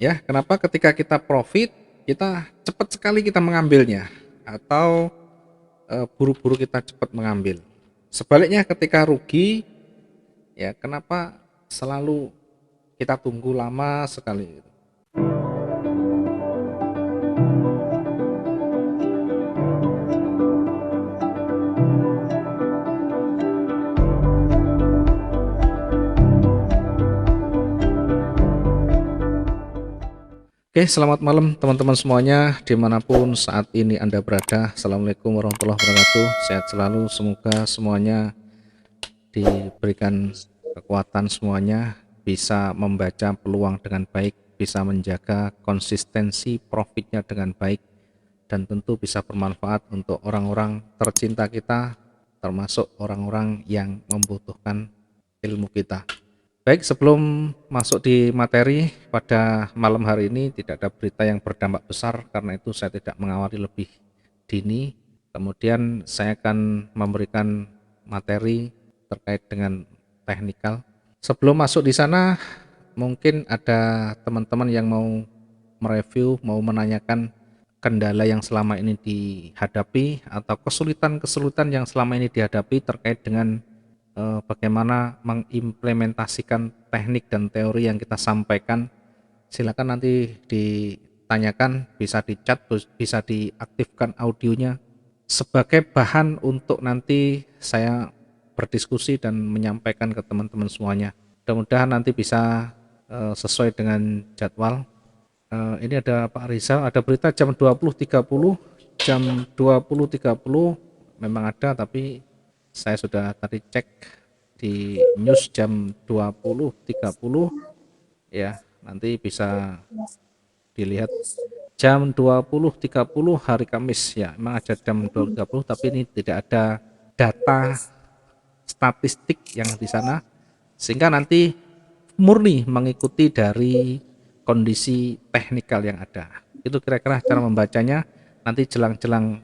ya. Kenapa ketika kita profit, kita cepat sekali kita mengambilnya atau buru-buru kita cepat mengambil. Sebaliknya ketika rugi, ya kenapa selalu kita tunggu lama sekali. Oke, selamat malam teman-teman semuanya, dimanapun saat ini Anda berada. Assalamualaikum warahmatullahi wabarakatuh. Sehat selalu, semoga semuanya diberikan kekuatan, semuanya bisa membaca peluang dengan baik, bisa menjaga konsistensi profitnya dengan baik, dan tentu bisa bermanfaat untuk orang-orang tercinta kita, termasuk orang-orang yang membutuhkan ilmu kita. Baik, sebelum masuk di materi pada malam hari ini, tidak ada berita yang berdampak besar, karena itu saya tidak mengawali lebih dini. Kemudian saya akan memberikan materi terkait dengan teknikal. Sebelum masuk di sana, mungkin ada teman-teman yang mau mereview, mau menanyakan kendala yang selama ini dihadapi atau kesulitan-kesulitan yang selama ini dihadapi terkait dengan bagaimana mengimplementasikan teknik dan teori yang kita sampaikan. Silakan nanti ditanyakan, bisa di chat, bisa diaktifkan audionya sebagai bahan untuk nanti saya berdiskusi dan menyampaikan ke teman-teman semuanya. Mudah-mudahan nanti bisa sesuai dengan jadwal. Ini ada Pak Rizal, ada berita jam 20.30, jam 20.30 memang ada, tapi saya sudah tadi cek di news jam 20.30 ya, nanti bisa dilihat jam 20.30 hari Kamis ya, memang ada jam 20.30, tapi ini tidak ada data statistik yang di sana, sehingga nanti murni mengikuti dari kondisi teknikal yang ada. Itu kira-kira cara membacanya. Nanti jelang-jelang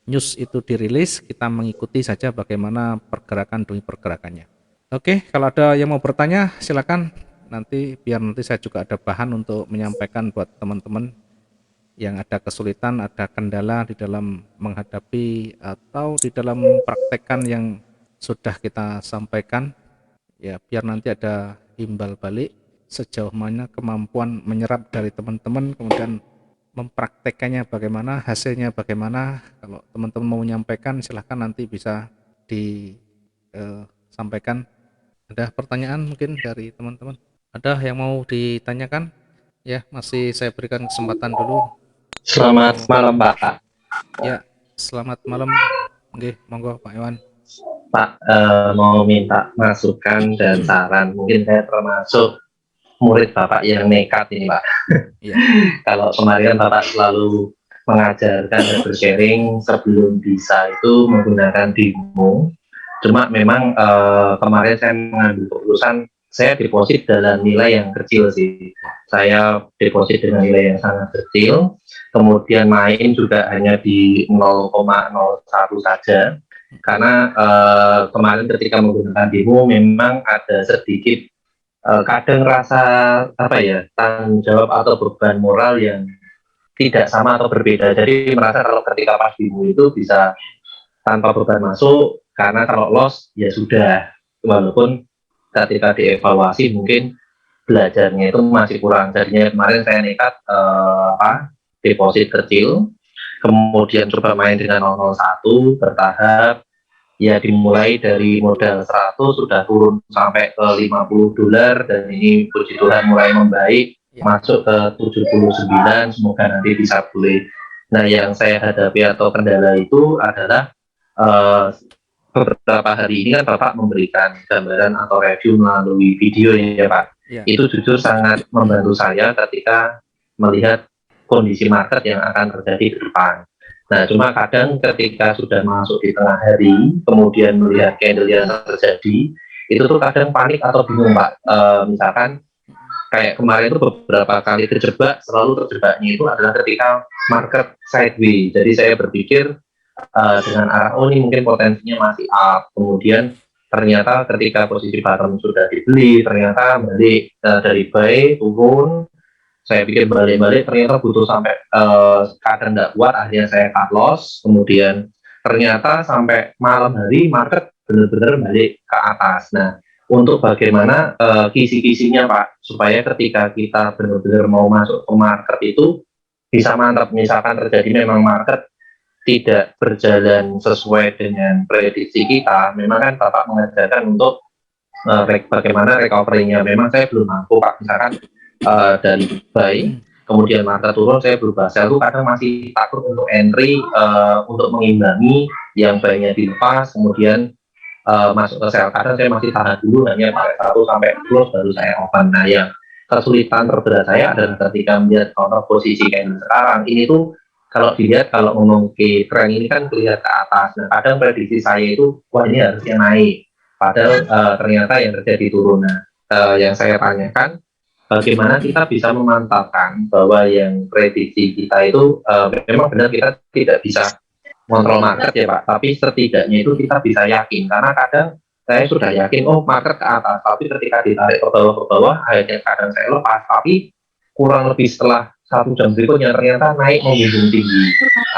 news itu dirilis, kita mengikuti saja bagaimana pergerakan demi pergerakannya. Oke, kalau ada yang mau bertanya silakan, nanti biar nanti saya juga ada bahan untuk menyampaikan buat teman-teman yang ada kesulitan, ada kendala di dalam menghadapi atau di dalam praktekkan yang sudah kita sampaikan, ya biar nanti ada imbal balik sejauh mana kemampuan menyerap dari teman-teman, kemudian mempraktekannya bagaimana, hasilnya bagaimana. Kalau teman-teman mau menyampaikan silahkan nanti bisa disampaikan. Ada pertanyaan mungkin dari teman-teman? Ada yang mau ditanyakan? Ya, masih saya berikan kesempatan dulu. Selamat malam Pak. Ya, selamat malam. Oke, monggo Pak Iwan. Pak, mau minta masukan dan saran. Mungkin saya termasuk murid Bapak yang nekat ini Pak. Ya. Kalau kemarin Bapak selalu mengajarkan dan bersharing sebelum bisa itu menggunakan demo. Cuma memang kemarin saya mengambil keputusan, saya deposit dalam nilai yang kecil sih. Saya deposit dengan nilai yang sangat kecil, kemudian main juga hanya di 0,01 saja. Karena kemarin ketika menggunakan demo memang ada sedikit kadang rasa apa ya, tanggung jawab atau beban moral yang tidak sama atau berbeda. Jadi merasa kalau ketika pas demo itu bisa tanpa beban masuk, karena kalau loss ya sudah, walaupun ketika dievaluasi mungkin belajarnya itu masih kurang. Jadinya kemarin saya nekat deposit kecil, kemudian coba main dengan 001 bertahap, ya dimulai dari modal 100 sudah turun sampai ke 50 dolar, dan ini puji Tuhan mulai membaik masuk ke 79, semoga nanti bisa pulih. Nah, yang saya hadapi atau kendala itu adalah beberapa hari ini kan Bapak memberikan gambaran atau review melalui video ya Pak. Itu jujur sangat membantu saya ketika melihat kondisi market yang akan terjadi ke depan. Nah, cuma kadang ketika sudah masuk di tengah hari, kemudian melihat candle yang terjadi, itu tuh kadang panik atau bingung Pak. Misalkan kayak kemarin itu beberapa kali terjebak, selalu terjebaknya itu adalah ketika market sideways. Jadi saya berpikir dengan arah ini mungkin potensinya masih up, kemudian ternyata ketika posisi bottom sudah dibeli, ternyata balik dari buy turun, Saya pikir balik-balik ternyata butuh sampai kadang nggak kuat, akhirnya saya cut loss, kemudian ternyata sampai malam hari market benar-benar balik ke atas. Nah, untuk bagaimana kisi-kisinya Pak, supaya ketika kita benar-benar mau masuk ke market itu bisa mantap. Misalkan terjadi memang market tidak berjalan sesuai dengan prediksi kita, memang kan Bapak mengajarkan untuk bagaimana recovery-nya. Memang saya belum mampu Pak, misalkan dari buy, kemudian market turun, saya berubah sell itu kadang masih takut untuk entry, untuk mengimbangi yang buy-nya dilepas, kemudian masuk ke sell. Kadang saya masih tahan dulu, hanya pakai 1 sampai 10 baru saya open. Nah, yang kesulitan terberat saya adalah ketika melihat counter posisi kayak sekarang ini tuh, kalau dilihat, kalau ngomong ke tren ini kan kelihatan ke atas. Nah, kadang prediksi saya itu, wah ini harusnya naik. Padahal ternyata yang terjadi turun. Nah, yang saya tanyakan, bagaimana kita bisa memantapkan bahwa yang prediksi kita itu memang benar, kita tidak bisa kontrol market ya Pak, tapi setidaknya itu kita bisa yakin, karena kadang saya sudah yakin, oh market ke atas, tapi ketika ditarik ke bawah, akhirnya kadang saya lepas, tapi kurang lebih setelah 1 jam berikutnya ternyata naik menghubung tinggi,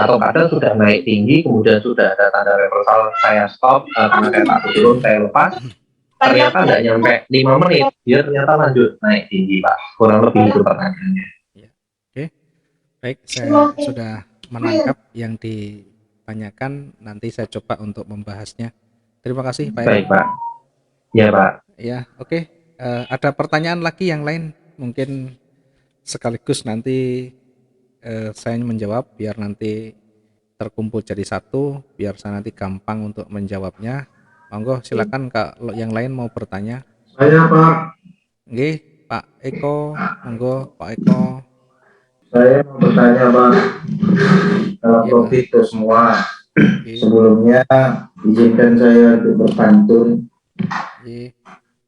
atau kadang sudah naik tinggi, kemudian sudah ada tanda reversal, saya stop, karena saya takut turun, saya lepas, ternyata nggak nyampe 5 menit, dia ternyata lanjut naik tinggi Pak, kurang lebih itu pertanyaannya. Ya. Oke, baik, saya sudah menangkap yang ditanyakan. Nanti saya coba untuk membahasnya. Terima kasih Pak Eko. Baik Pak, ya Pak. Ya, oke. Ada pertanyaan lagi yang lain? Mungkin sekaligus nanti saya menjawab, biar nanti terkumpul jadi satu, biar saya nanti gampang untuk menjawabnya. Monggo silakan kalau yang lain mau bertanya. Saya Pak, Oke, Pak Eko, monggo Pak Eko. saya mau bertanya Pak, kalau Iya, Pak. profit ke semua. Oke. Sebelumnya izinkan saya untuk berpantun. Oke.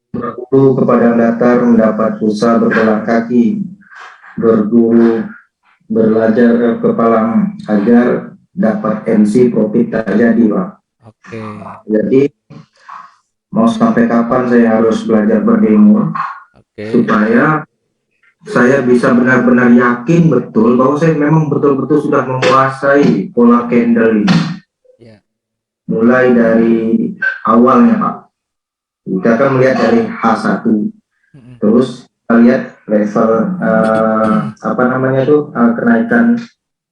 Berguru ke padang datar mendapat pulsa berjalan kaki. Berguru belajar ke Palang ajar dapat MC profit tak jadi Pak. Oke. Jadi mau sampai kapan saya harus belajar berdemo Oke. supaya saya bisa benar-benar yakin betul bahwa saya memang betul-betul sudah menguasai pola candle ini. Ya. Mulai dari awalnya Pak. Kita akan melihat dari H1. Terus kita lihat level apa namanya tuh kenaikan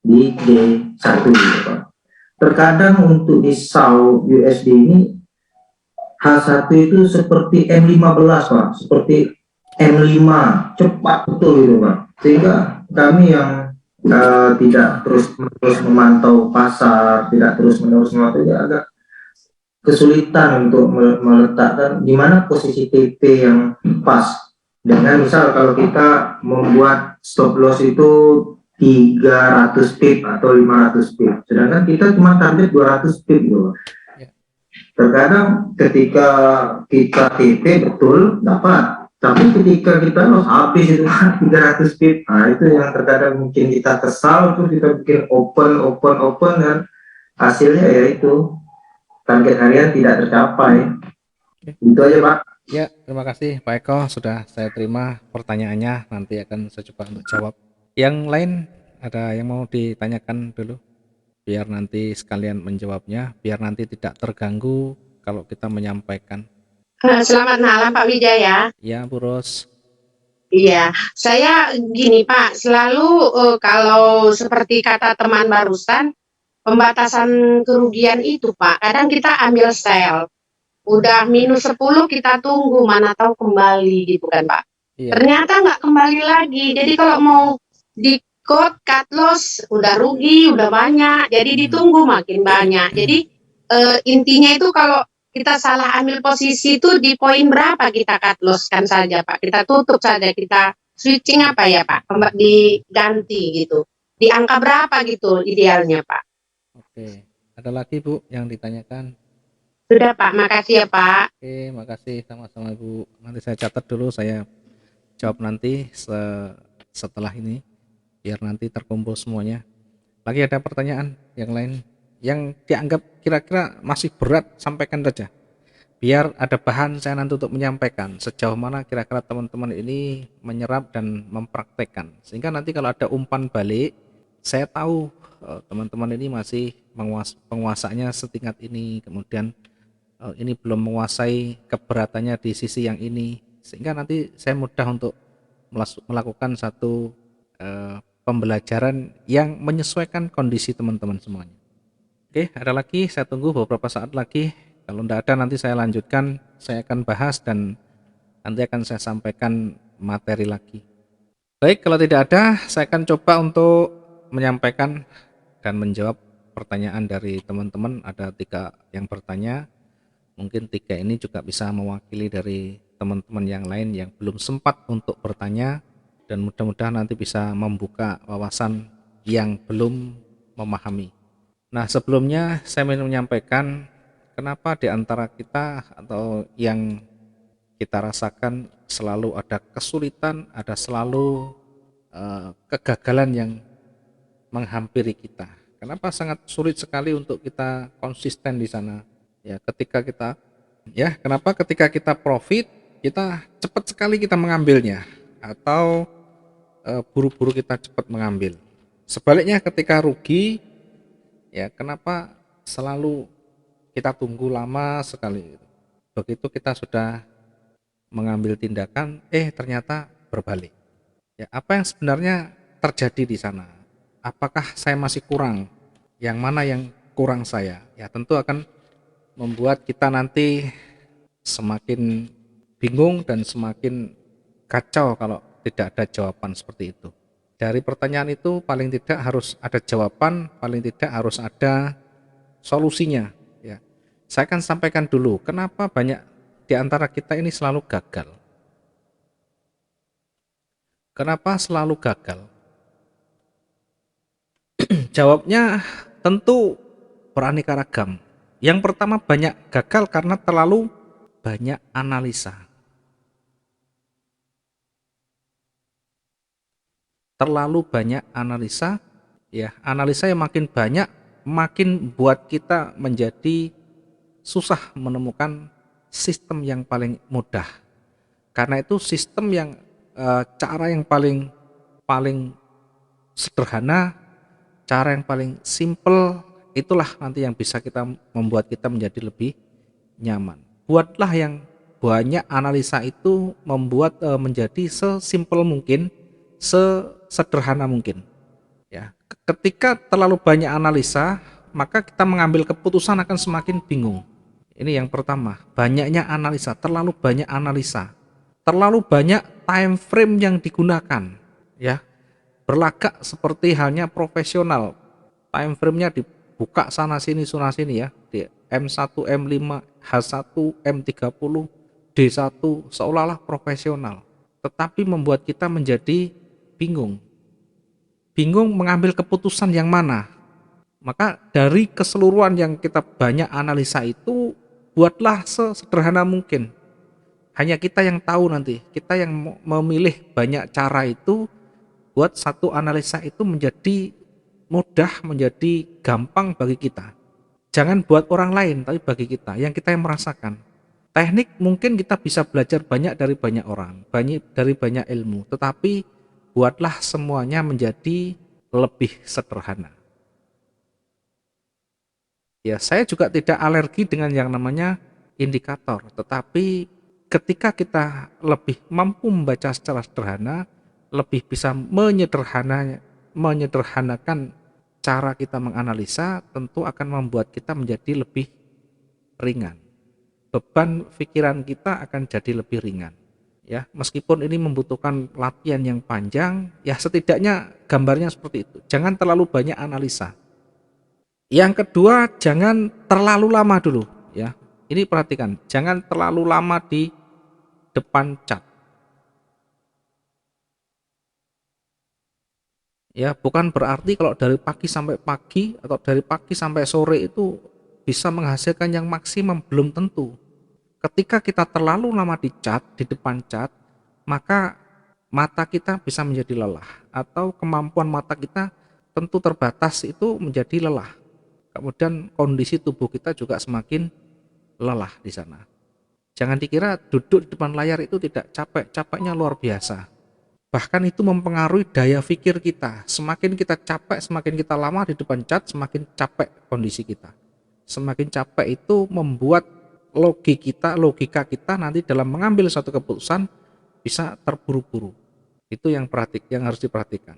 di D1 gitu Pak. Terkadang untuk di SAU USD ini H1 itu seperti M15 Pak, seperti M5 cepat betul gitu Pak, sehingga kami yang tidak terus-menerus memantau pasar, tidak terus-menerus memantau, ya agak kesulitan untuk meletakkan di mana posisi TP yang pas. Dengan misal kalau kita membuat stop loss itu 300 pip atau 500 pip, sedangkan kita cuma target 200 pip gitu Pak. Terkadang ketika kita TP betul dapat, tapi ketika kita loss habis itu 300 pip. Nah itu yang terkadang mungkin kita kesal, terus kita bikin open dan hasilnya yaitu target harian tidak tercapai. Itu aja Pak. Ya, terima kasih Pak Eko, sudah saya terima pertanyaannya, nanti akan saya coba untuk jawab. Yang lain ada yang mau ditanyakan dulu? Biar nanti sekalian menjawabnya, biar nanti tidak terganggu kalau kita menyampaikan. Selamat malam Pak Wijaya. Ya, Bu Ros. Iya, saya gini Pak, selalu kalau seperti kata teman barusan, pembatasan kerugian itu Pak, kadang kita ambil sell, udah minus 10 kita tunggu, mana tahu kembali gitu kan Pak. Iya. Ternyata nggak kembali lagi, jadi kalau mau di cut loss, udah rugi, udah banyak, jadi ditunggu makin banyak. Jadi intinya itu kalau kita salah ambil posisi itu di poin berapa kita cut loss kan saja Pak, kita tutup saja, kita switching apa ya Pak, diganti gitu, di angka berapa gitu idealnya Pak. Oke, ada lagi Bu yang ditanyakan? Sudah Pak, makasih ya Pak. Oke, makasih, sama-sama Bu. Nanti saya catat dulu, saya jawab nanti setelah ini, biar nanti terkumpul semuanya. Lagi ada pertanyaan yang lain yang dianggap kira-kira masih berat, sampaikan saja. biar ada bahan saya nanti untuk menyampaikan sejauh mana kira-kira teman-teman ini menyerap dan mempraktekkan, sehingga nanti kalau ada umpan balik saya tahu teman-teman ini masih penguasanya setingkat ini, kemudian ini belum menguasai keberatannya di sisi yang ini, sehingga nanti saya mudah untuk melakukan satu pembelajaran yang menyesuaikan kondisi teman-teman semuanya. Oke, ada lagi, saya tunggu beberapa saat lagi. Kalau tidak ada nanti saya lanjutkan, saya akan bahas dan nanti akan saya sampaikan materi lagi. Baik, kalau tidak ada, saya akan coba untuk menyampaikan dan menjawab pertanyaan dari teman-teman. Ada 3 yang bertanya, mungkin 3 ini juga bisa mewakili dari teman-teman yang lain yang belum sempat untuk bertanya, dan mudah-mudahan nanti bisa membuka wawasan yang belum memahami. Nah, sebelumnya saya ingin menyampaikan kenapa di antara kita atau yang kita rasakan selalu ada kesulitan, ada selalu kegagalan yang menghampiri kita. Kenapa sangat sulit sekali untuk kita konsisten di sana? Ya, kenapa ketika kita profit, kita cepat sekali kita mengambilnya, atau buru-buru kita cepat mengambil. Sebaliknya ketika rugi, ya kenapa selalu kita tunggu lama sekali. Begitu kita sudah mengambil tindakan, ternyata berbalik. Ya, apa yang sebenarnya terjadi di sana? Apakah saya masih kurang? Yang mana yang kurang saya? Ya, tentu akan membuat kita nanti semakin bingung dan semakin kacau kalau tidak ada jawaban seperti itu. Dari pertanyaan itu paling tidak harus ada jawaban, paling tidak harus ada solusinya. Ya, saya akan sampaikan dulu kenapa banyak di antara kita ini selalu gagal. Kenapa selalu gagal? Jawabnya tentu beraneka ragam. Yang pertama, banyak gagal karena terlalu banyak analisa. Terlalu banyak analisa, ya, analisa yang makin banyak makin buat kita menjadi susah menemukan sistem yang paling mudah. Karena itu sistem yang cara yang paling sederhana, cara yang paling simple, itulah nanti yang bisa kita membuat kita menjadi lebih nyaman. Buatlah yang banyak analisa itu membuat menjadi sesimpel mungkin, sesederhana mungkin. Ya, ketika terlalu banyak analisa, maka kita mengambil keputusan akan semakin bingung. Ini yang pertama, banyaknya analisa, terlalu banyak analisa, terlalu banyak time frame yang digunakan. Ya, berlagak seperti halnya profesional, time frame-nya dibuka sana sini ya, di M1, M5, H1, M30, D1, seolah-olah profesional, tetapi membuat kita menjadi bingung mengambil keputusan yang mana. Maka dari keseluruhan yang kita banyak analisa itu, buatlah sesederhana mungkin. Hanya kita yang tahu nanti, kita yang memilih banyak cara itu, buat satu analisa itu menjadi mudah, menjadi gampang bagi kita. Jangan buat orang lain, tapi bagi kita, yang kita yang merasakan. Teknik mungkin kita bisa belajar banyak dari banyak orang, dari banyak ilmu, tetapi buatlah semuanya menjadi lebih sederhana. Ya, saya juga tidak alergi dengan yang namanya indikator, tetapi ketika kita lebih mampu membaca secara sederhana, lebih bisa menyederhanakan cara kita menganalisa, tentu akan membuat kita menjadi lebih ringan. Beban pikiran kita akan jadi lebih ringan. Ya, meskipun ini membutuhkan latihan yang panjang, ya setidaknya gambarnya seperti itu. Jangan terlalu banyak analisa. Yang kedua, jangan terlalu lama dulu, ya. Ini perhatikan, jangan terlalu lama di depan cat. Ya, bukan berarti kalau dari pagi sampai pagi atau dari pagi sampai sore itu bisa menghasilkan yang maksimum, belum tentu. Ketika kita terlalu lama di depan cat, maka mata kita bisa menjadi lelah, atau kemampuan mata kita tentu terbatas itu menjadi lelah. Kemudian kondisi tubuh kita juga semakin lelah di sana. Jangan dikira duduk di depan layar itu tidak capek, capeknya luar biasa. Bahkan itu mempengaruhi daya pikir kita. Semakin kita capek, semakin kita lama di depan cat, semakin capek kondisi kita. Semakin capek itu membuat logika kita nanti dalam mengambil satu keputusan bisa terburu-buru. Itu yang harus diperhatikan.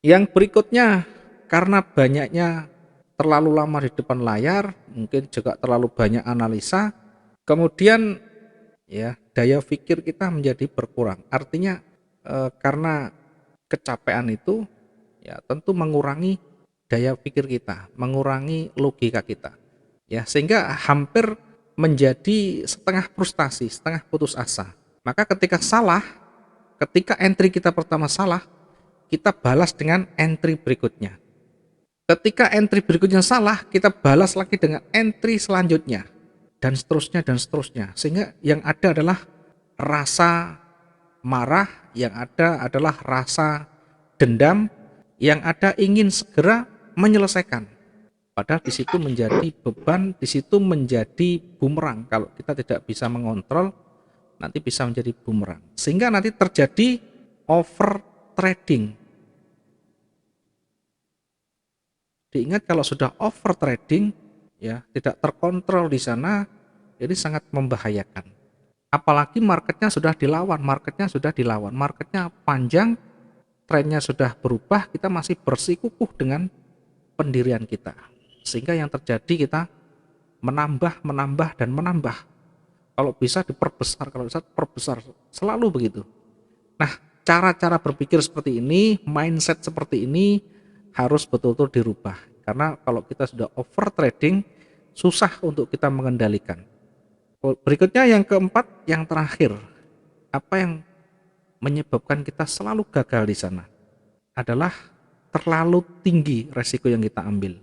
Yang berikutnya, karena banyaknya terlalu lama di depan layar, mungkin juga terlalu banyak analisa, kemudian ya daya pikir kita menjadi berkurang. Artinya karena kecapean itu ya tentu mengurangi daya pikir kita, mengurangi logika kita. Ya, sehingga hampir menjadi setengah frustasi, setengah putus asa. Maka ketika entry kita pertama salah, kita balas dengan entry berikutnya. Ketika entry berikutnya salah, kita balas lagi dengan entry selanjutnya. Dan seterusnya. Sehingga yang ada adalah rasa marah, yang ada adalah rasa dendam, yang ada ingin segera menyelesaikan. Padahal di situ menjadi beban, di situ menjadi bumerang. Kalau kita tidak bisa mengontrol, nanti bisa menjadi bumerang. Sehingga nanti terjadi over trading. Diingat kalau sudah over trading, ya tidak terkontrol di sana, jadi sangat membahayakan. Apalagi marketnya sudah dilawan, marketnya panjang, trennya sudah berubah, kita masih bersikukuh dengan pendirian kita. Sehingga yang terjadi kita menambah. Kalau bisa diperbesar, kalau bisa perbesar, selalu begitu. Nah, cara-cara berpikir seperti ini, mindset seperti ini harus betul-betul dirubah. Karena kalau kita sudah over trading, susah untuk kita mengendalikan. Berikutnya yang keempat, yang terakhir, apa yang menyebabkan kita selalu gagal di sana adalah terlalu tinggi resiko yang kita ambil.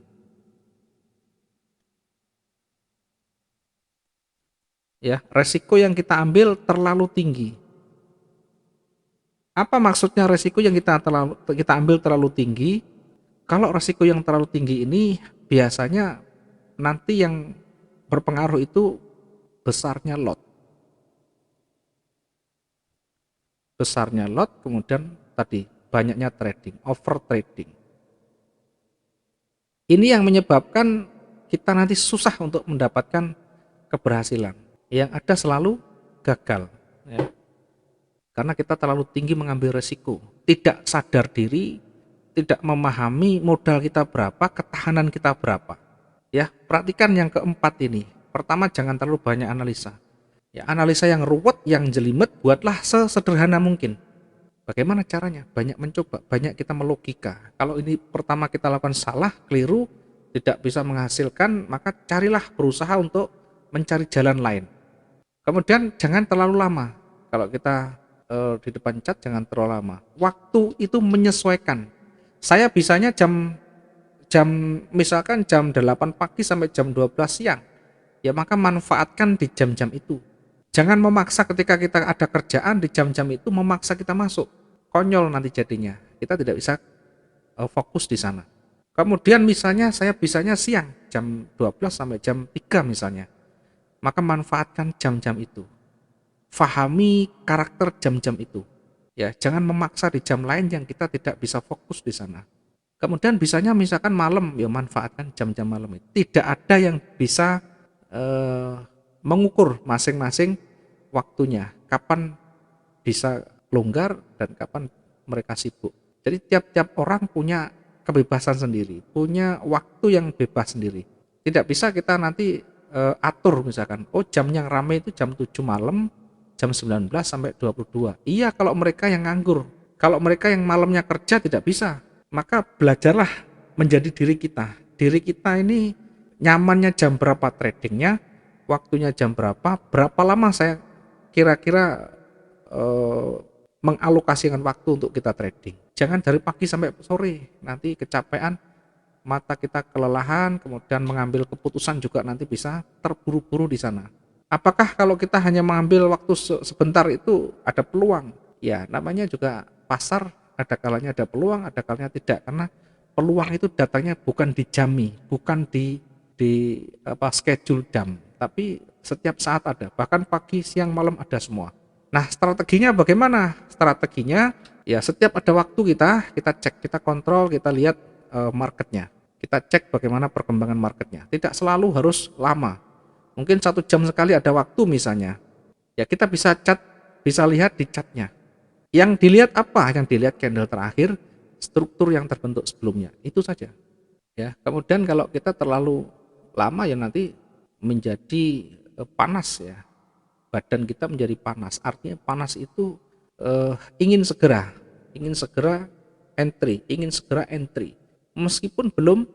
Ya, resiko yang kita ambil terlalu tinggi. Apa maksudnya resiko yang kita ambil terlalu tinggi? Kalau resiko yang terlalu tinggi ini biasanya nanti yang berpengaruh itu besarnya lot. Kemudian tadi banyaknya trading, over trading. Ini yang menyebabkan kita nanti susah untuk mendapatkan keberhasilan. Yang ada selalu gagal, ya. Karena kita terlalu tinggi mengambil resiko, tidak sadar diri, tidak memahami modal kita berapa, ketahanan kita berapa. Ya, perhatikan yang keempat ini. Pertama, jangan terlalu banyak analisa. Ya, analisa yang ruwet, yang jelimet, buatlah sesederhana mungkin. Bagaimana caranya? Banyak mencoba, banyak kita melogika. Kalau ini pertama kita lakukan salah, keliru, tidak bisa menghasilkan, maka carilah berusaha untuk mencari jalan lain. Kemudian jangan terlalu lama. Kalau kita di depan cat jangan terlalu lama. Waktu itu menyesuaikan. Saya bisanya misalkan jam 8 pagi sampai jam 12 siang. Ya maka manfaatkan di jam-jam itu. Jangan memaksa ketika kita ada kerjaan di jam-jam itu memaksa kita masuk. Konyol nanti jadinya. Kita tidak bisa fokus di sana. Kemudian misalnya saya bisanya siang jam 12 sampai jam 3 misalnya. Maka manfaatkan jam-jam itu. Fahami karakter jam-jam itu. Ya, jangan memaksa di jam lain yang kita tidak bisa fokus di sana. Kemudian bisanya misalkan malam, ya manfaatkan jam-jam malam itu. Tidak ada yang bisa mengukur masing-masing waktunya. Kapan bisa longgar dan kapan mereka sibuk. Jadi tiap-tiap orang punya kebebasan sendiri, punya waktu yang bebas sendiri. Tidak bisa kita nanti atur misalkan, jam yang ramai itu jam 7 malam, jam 19 sampai 22. Iya kalau mereka yang nganggur. Kalau mereka yang malamnya kerja tidak bisa. Maka belajarlah menjadi diri kita. Diri kita ini nyamannya jam berapa tradingnya, waktunya jam berapa lama saya kira-kira mengalokasikan waktu untuk kita trading. Jangan dari pagi sampai sore, nanti kecapean, mata kita kelelahan, kemudian mengambil keputusan juga nanti bisa terburu-buru di sana. Apakah kalau kita hanya mengambil waktu sebentar itu ada peluang? Ya, namanya juga pasar, ada kalanya ada peluang, ada kalanya tidak. Karena peluang itu datangnya bukan dijami, bukan di schedule jam, tapi setiap saat ada, bahkan pagi, siang, malam ada semua. Nah, strateginya bagaimana? Strateginya ya setiap ada waktu kita cek, kita kontrol, kita lihat marketnya. Kita cek bagaimana perkembangan marketnya. Tidak selalu harus lama. Mungkin 1 jam sekali ada waktu misalnya. Ya kita bisa lihat di chartnya. Yang dilihat apa? Yang dilihat candle terakhir, struktur yang terbentuk sebelumnya. Itu saja. Ya, kemudian kalau kita terlalu lama ya nanti menjadi panas ya. Badan kita menjadi panas. Artinya panas itu ingin segera entry. Meskipun belum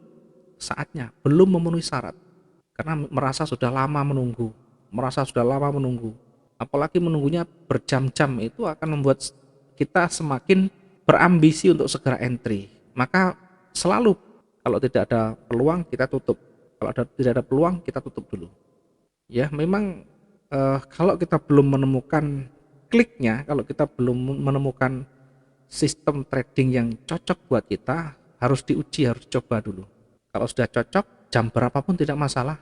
saatnya, belum memenuhi syarat. Karena merasa sudah lama menunggu. Apalagi menunggunya berjam-jam, itu akan membuat kita semakin berambisi untuk segera entry. Maka selalu kalau tidak ada peluang kita tutup. Kalau tidak ada peluang kita tutup dulu. Ya, memang kalau kita belum menemukan kliknya, kalau kita belum menemukan sistem trading yang cocok buat kita, harus diuji, harus coba dulu. Kalau sudah cocok, jam berapapun tidak masalah.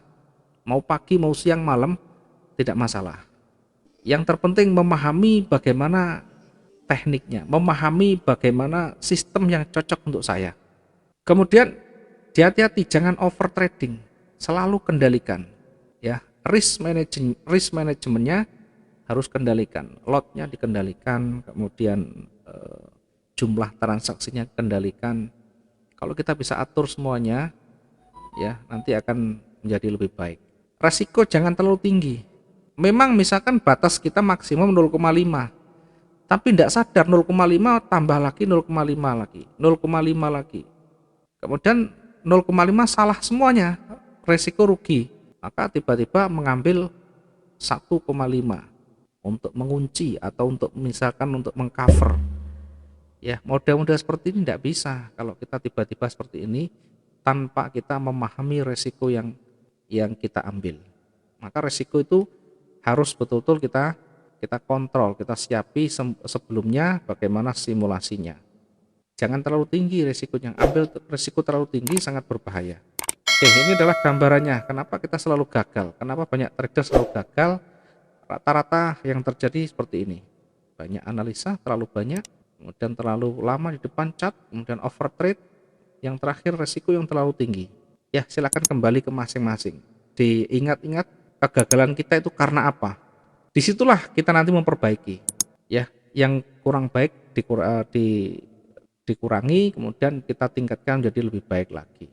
Mau pagi, mau siang, malam, tidak masalah. Yang terpenting memahami bagaimana tekniknya, memahami bagaimana sistem yang cocok untuk saya. Kemudian hati-hati, jangan over trading, selalu kendalikan. Ya, risk manajemennya harus kendalikan, lotnya dikendalikan, kemudian jumlah transaksinya kendalikan. Kalau kita bisa atur semuanya, ya nanti akan menjadi lebih baik. Resiko jangan terlalu tinggi. Memang misalkan batas kita maksimum 0,5, tapi tidak sadar 0,5 tambah lagi 0,5 lagi, 0,5 lagi. Kemudian 0,5 salah semuanya, resiko rugi. Maka tiba-tiba mengambil 1,5 untuk mengunci atau untuk misalkan untuk mengcover. Ya, model-model seperti ini tidak bisa kalau kita tiba-tiba seperti ini tanpa kita memahami resiko yang kita ambil. Maka resiko itu harus betul-betul kita kontrol, kita siapi sebelumnya bagaimana simulasinya. Jangan terlalu tinggi resikonya. Ambil resiko terlalu tinggi sangat berbahaya. Oke, ini adalah gambarannya. Kenapa kita selalu gagal? Kenapa banyak trader selalu gagal? Rata-rata yang terjadi seperti ini. Banyak analisa, terlalu banyak, kemudian terlalu lama di depan chart, kemudian overtrade, yang terakhir resiko yang terlalu tinggi. Ya, silakan kembali ke masing-masing. Diingat-ingat kegagalan kita itu karena apa? Disitulah kita nanti memperbaiki. Ya, yang kurang baik dikurangi, kemudian kita tingkatkan menjadi lebih baik lagi.